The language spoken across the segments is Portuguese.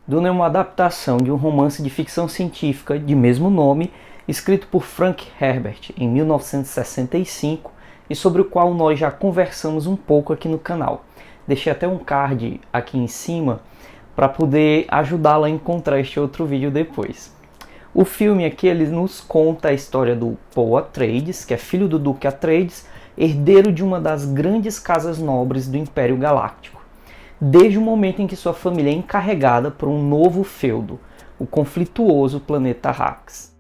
Duna é uma adaptação de um romance de ficção científica de mesmo nome, escrito por Frank Herbert em 1965 e sobre o qual nós já conversamos um pouco aqui no canal. Deixei até um card aqui em cima para poder ajudá-la a encontrar este outro vídeo depois. O filme aqui ele nos conta a história do Paul Atreides, que é filho do Duque Atreides, herdeiro de uma das grandes casas nobres do Império Galáctico, desde o momento em que sua família é encarregada por um novo feudo, o conflituoso planeta Arrakis.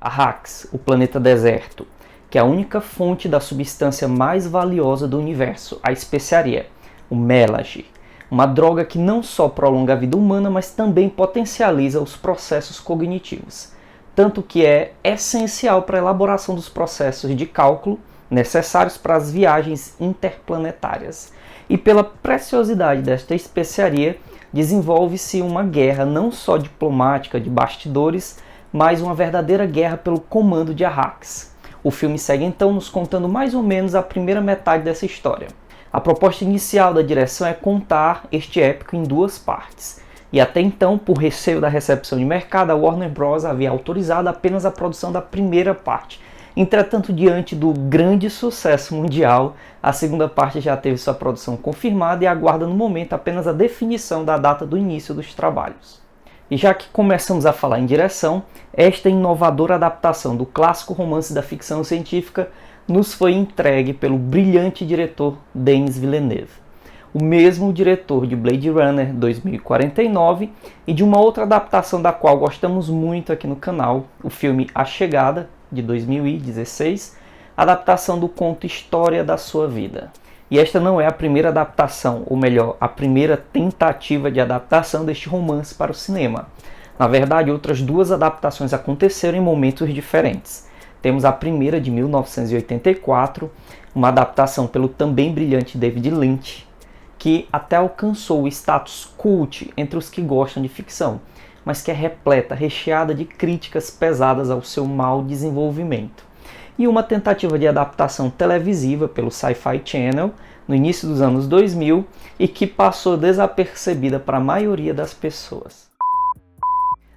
Arrakis, o planeta deserto, que é a única fonte da substância mais valiosa do universo, a especiaria, o Melage, uma droga que não só prolonga a vida humana, mas também potencializa os processos cognitivos, tanto que é essencial para a elaboração dos processos de cálculo necessários para as viagens interplanetárias. E pela preciosidade desta especiaria, desenvolve-se uma guerra não só diplomática de bastidores, mas uma verdadeira guerra pelo comando de Arrakis. O filme segue então nos contando mais ou menos a primeira metade dessa história. A proposta inicial da direção é contar este épico em duas partes. E até então, por receio da recepção de mercado, a Warner Bros. Havia autorizado apenas a produção da primeira parte. Entretanto, diante do grande sucesso mundial, a segunda parte já teve sua produção confirmada e aguarda no momento apenas a definição da data do início dos trabalhos. E já que começamos a falar em direção, esta inovadora adaptação do clássico romance da ficção científica nos foi entregue pelo brilhante diretor Denis Villeneuve, o mesmo diretor de Blade Runner 2049 e de uma outra adaptação da qual gostamos muito aqui no canal, o filme A Chegada, de 2016, adaptação do conto História da Sua Vida. E esta não é a primeira adaptação, ou melhor, a primeira tentativa de adaptação deste romance para o cinema. Na verdade, outras duas adaptações aconteceram em momentos diferentes. Temos a primeira de 1984, uma adaptação pelo também brilhante David Lynch, que até alcançou o status cult entre os que gostam de ficção, mas que é repleta, recheada de críticas pesadas ao seu mau desenvolvimento. E uma tentativa de adaptação televisiva pelo Sci-Fi Channel no início dos anos 2000 e que passou desapercebida para a maioria das pessoas.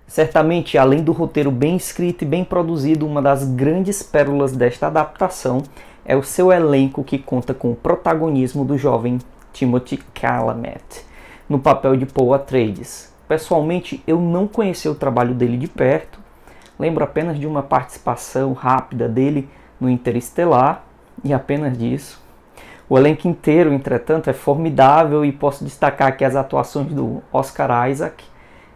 Certamente, além do roteiro bem escrito e bem produzido, uma das grandes pérolas desta adaptação é o seu elenco, que conta com o protagonismo do jovem Timothée Chalamet no papel de Paul Atreides. Pessoalmente, eu não conheci o trabalho dele de perto, lembro apenas de uma participação rápida dele no Interestelar, e apenas disso. O elenco inteiro, entretanto, é formidável e posso destacar aqui as atuações do Oscar Isaac,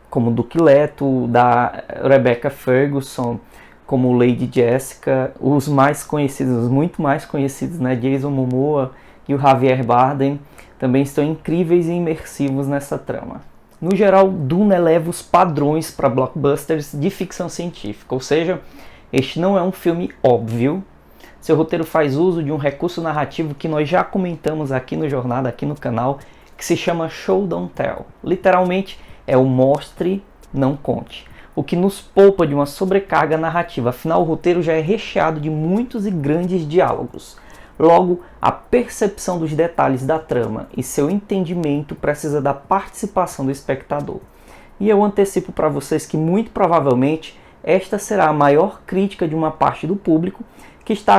como Duke Leto, da Rebecca Ferguson, como Lady Jessica, os mais conhecidos, os muito mais conhecidos, né, Jason Momoa e o Javier Bardem, também estão incríveis e imersivos nessa trama. No geral, Duna eleva os padrões para blockbusters de ficção científica, ou seja, este não é um filme óbvio. Seu roteiro faz uso de um recurso narrativo que nós já comentamos aqui no Jornada, aqui no canal, que se chama Show Don't Tell. Literalmente, é o mostre, não conte. O que nos poupa de uma sobrecarga narrativa, afinal o roteiro já é recheado de muitos e grandes diálogos. Logo, a percepção dos detalhes da trama e seu entendimento precisa da participação do espectador. E eu antecipo para vocês que muito provavelmente esta será a maior crítica de uma parte do público que está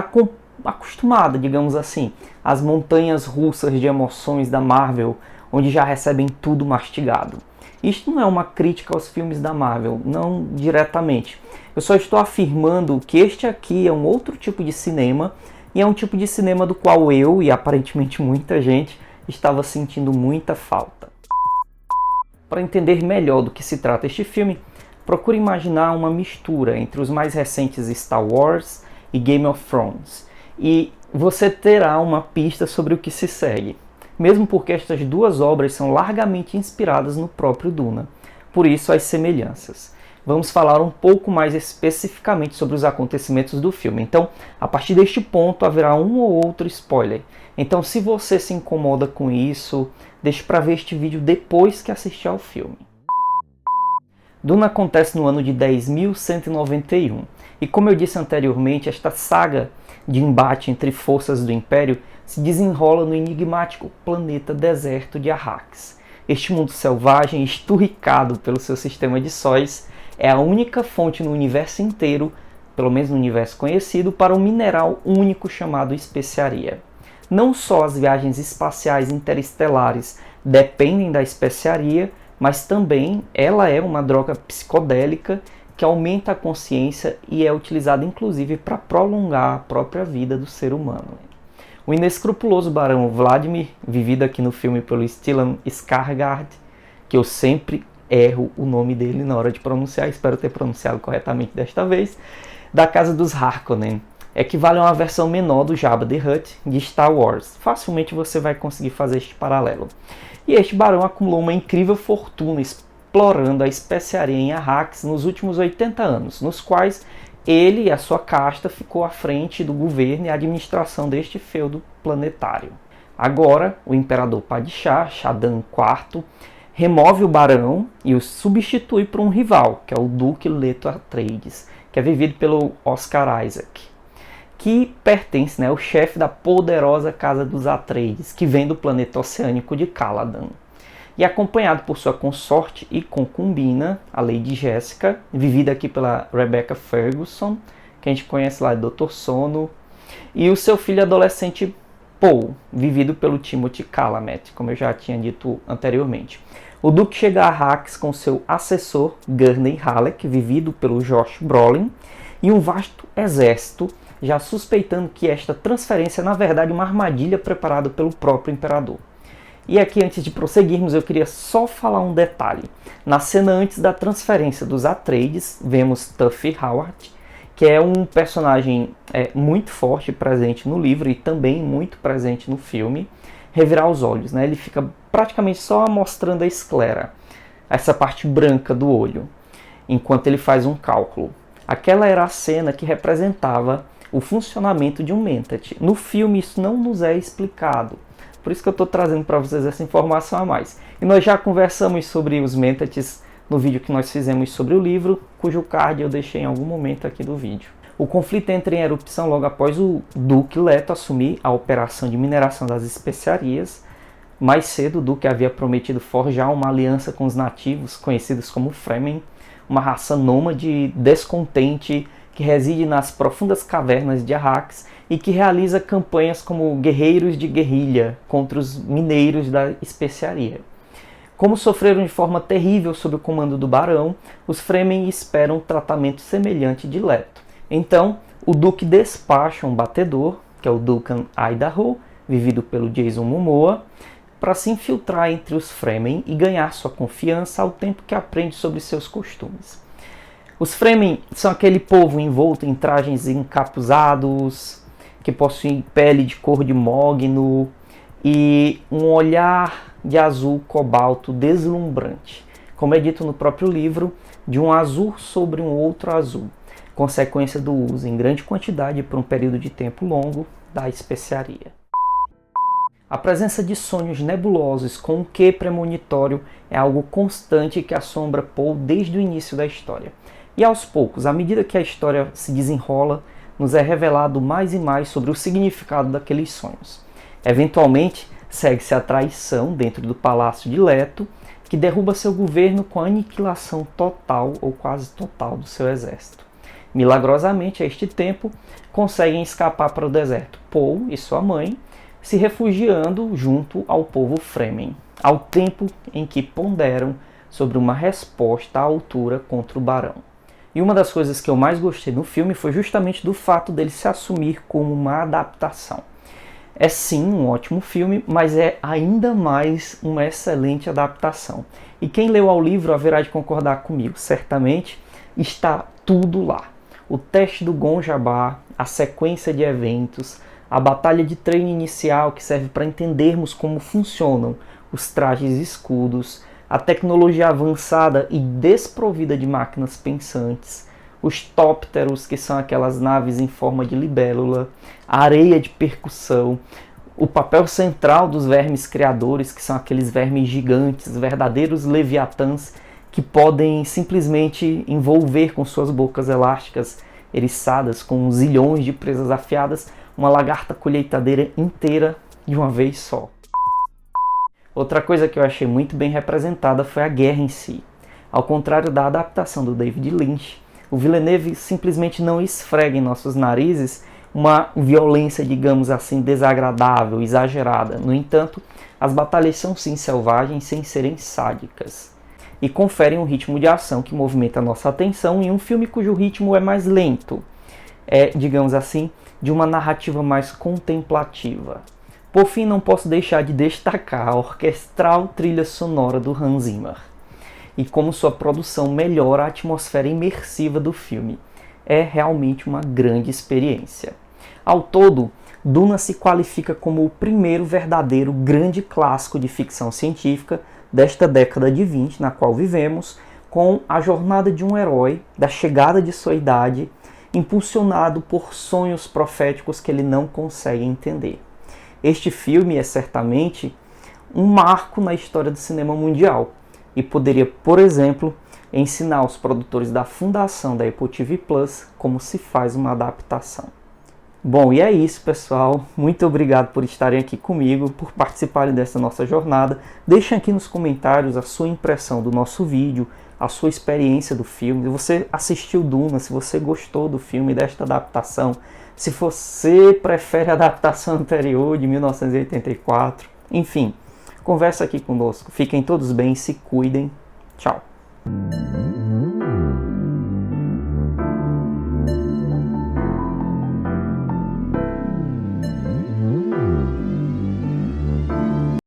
acostumada, digamos assim, às montanhas russas de emoções da Marvel, onde já recebem tudo mastigado. Isto não é uma crítica aos filmes da Marvel, não diretamente. Eu só estou afirmando que este aqui é um outro tipo de cinema, e é um tipo de cinema do qual eu, e aparentemente muita gente, estava sentindo muita falta. Para entender melhor do que se trata este filme, procure imaginar uma mistura entre os mais recentes Star Wars e Game of Thrones, e você terá uma pista sobre o que se segue, mesmo porque estas duas obras são largamente inspiradas no próprio Duna, por isso as semelhanças. Vamos falar um pouco mais especificamente sobre os acontecimentos do filme. Então, a partir deste ponto, haverá um ou outro spoiler. Então, se você se incomoda com isso, deixe para ver este vídeo depois que assistir ao filme. Duna acontece no ano de 10.191. E como eu disse anteriormente, esta saga de embate entre forças do Império se desenrola no enigmático planeta deserto de Arrakis. Este mundo selvagem, esturricado pelo seu sistema de sóis, é a única fonte no universo inteiro, pelo menos no universo conhecido, para um mineral único chamado especiaria. Não só as viagens espaciais interestelares dependem da especiaria, mas também ela é uma droga psicodélica que aumenta a consciência e é utilizada inclusive para prolongar a própria vida do ser humano. O inescrupuloso barão Vladimir, vivido aqui no filme pelo Stellan Skarsgård, que eu sempre erro o nome dele na hora de pronunciar, espero ter pronunciado corretamente desta vez, da casa dos Harkonnen, equivale a uma versão menor do Jabba the Hutt de Star Wars. Facilmente você vai conseguir fazer este paralelo. E este barão acumulou uma incrível fortuna explorando a especiaria em Arrakis nos últimos 80 anos, nos quais ele e a sua casta ficou à frente do governo e administração deste feudo planetário. Agora, o imperador Padishah, Shaddam IV, remove o barão e o substitui por um rival, que é o Duque Leto Atreides, que é vivido pelo Oscar Isaac, que pertence ao chefe da poderosa Casa dos Atreides, que vem do planeta oceânico de Caladan. E acompanhado por sua consorte e concubina, a Lady Jessica, vivida aqui pela Rebecca Ferguson, que a gente conhece lá do Dr. Sono, e o seu filho adolescente Paul, vivido pelo Timothy Chalamet, como eu já tinha dito anteriormente. O Duque chega a Arrakis com seu assessor, Gurney Halleck, vivido pelo Josh Brolin, e um vasto exército, já suspeitando que esta transferência é na verdade uma armadilha preparada pelo próprio imperador. E aqui, antes de prosseguirmos, eu queria só falar um detalhe. Na cena antes da transferência dos Atreides, vemos Tuffy Howard, que é um personagem muito forte presente no livro e também muito presente no filme, revirar os olhos, né? Ele fica praticamente só mostrando a esclera, essa parte branca do olho, enquanto ele faz um cálculo. Aquela era a cena que representava o funcionamento de um Mentat. No filme isso não nos é explicado. Por isso que eu estou trazendo para vocês essa informação a mais. E nós já conversamos sobre os Mentats no vídeo que nós fizemos sobre o livro, cujo card eu deixei em algum momento aqui do vídeo. O conflito entra em erupção logo após o Duque Leto assumir a operação de mineração das especiarias. Mais cedo, o Duque havia prometido forjar uma aliança com os nativos, conhecidos como Fremen, uma raça nômade descontente que reside nas profundas cavernas de Arrakis e que realiza campanhas como guerreiros de guerrilha contra os mineiros da especiaria. Como sofreram de forma terrível sob o comando do barão, os Fremen esperam um tratamento semelhante de Leto. Então, o Duque despacha um batedor, que é o Duncan Idaho, vivido pelo Jason Momoa, para se infiltrar entre os Fremen e ganhar sua confiança ao tempo que aprende sobre seus costumes. Os Fremen são aquele povo envolto em trajes encapuzados, que possuem pele de cor de mogno e um olhar de azul cobalto deslumbrante. Como é dito no próprio livro, de um azul sobre um outro azul, consequência do uso em grande quantidade por um período de tempo longo da especiaria. A presença de sonhos nebulosos com um quê premonitório é algo constante que assombra Paul desde o início da história. E aos poucos, à medida que a história se desenrola, nos é revelado mais e mais sobre o significado daqueles sonhos. Eventualmente, segue-se a traição dentro do Palácio de Leto, que derruba seu governo com a aniquilação total ou quase total do seu exército. Milagrosamente, a este tempo, conseguem escapar para o deserto Paul e sua mãe, se refugiando junto ao povo Fremen, ao tempo em que ponderam sobre uma resposta à altura contra o barão. E uma das coisas que eu mais gostei no filme foi justamente do fato dele se assumir como uma adaptação. É sim um ótimo filme, mas é ainda mais uma excelente adaptação. E quem leu ao livro haverá de concordar comigo, certamente está tudo lá. O teste do Gonjabá, a sequência de eventos, a batalha de treino inicial que serve para entendermos como funcionam os trajes e escudos, a tecnologia avançada e desprovida de máquinas pensantes, os tópteros, que são aquelas naves em forma de libélula, a areia de percussão, o papel central dos vermes criadores, que são aqueles vermes gigantes, verdadeiros leviatãs, que podem simplesmente envolver com suas bocas elásticas eriçadas, com zilhões de presas afiadas, uma lagarta colheitadeira inteira de uma vez só. Outra coisa que eu achei muito bem representada foi a guerra em si. Ao contrário da adaptação do David Lynch, o Villeneuve simplesmente não esfrega em nossos narizes uma violência, digamos assim, desagradável, exagerada. No entanto, as batalhas são sim selvagens sem serem sádicas e conferem um ritmo de ação que movimenta a nossa atenção em um filme cujo ritmo é mais lento, digamos assim, de uma narrativa mais contemplativa. Por fim, não posso deixar de destacar a orquestral trilha sonora do Hans Zimmer e como sua produção melhora a atmosfera imersiva do filme. É realmente uma grande experiência. Ao todo, Duna se qualifica como o primeiro verdadeiro grande clássico de ficção científica desta década de 20, na qual vivemos, com a jornada de um herói, da chegada de sua idade, impulsionado por sonhos proféticos que ele não consegue entender. Este filme é certamente um marco na história do cinema mundial e poderia, por exemplo, ensinar os produtores da fundação da Apple TV Plus como se faz uma adaptação. Bom, e é isso, pessoal. Muito obrigado por estarem aqui comigo, por participarem dessa nossa jornada. Deixem aqui nos comentários a sua impressão do nosso vídeo, a sua experiência do filme. Se você assistiu Duna, se você gostou do filme, desta adaptação, se você prefere a adaptação anterior de 1984. Enfim, conversa aqui conosco. Fiquem todos bem, se cuidem. Tchau.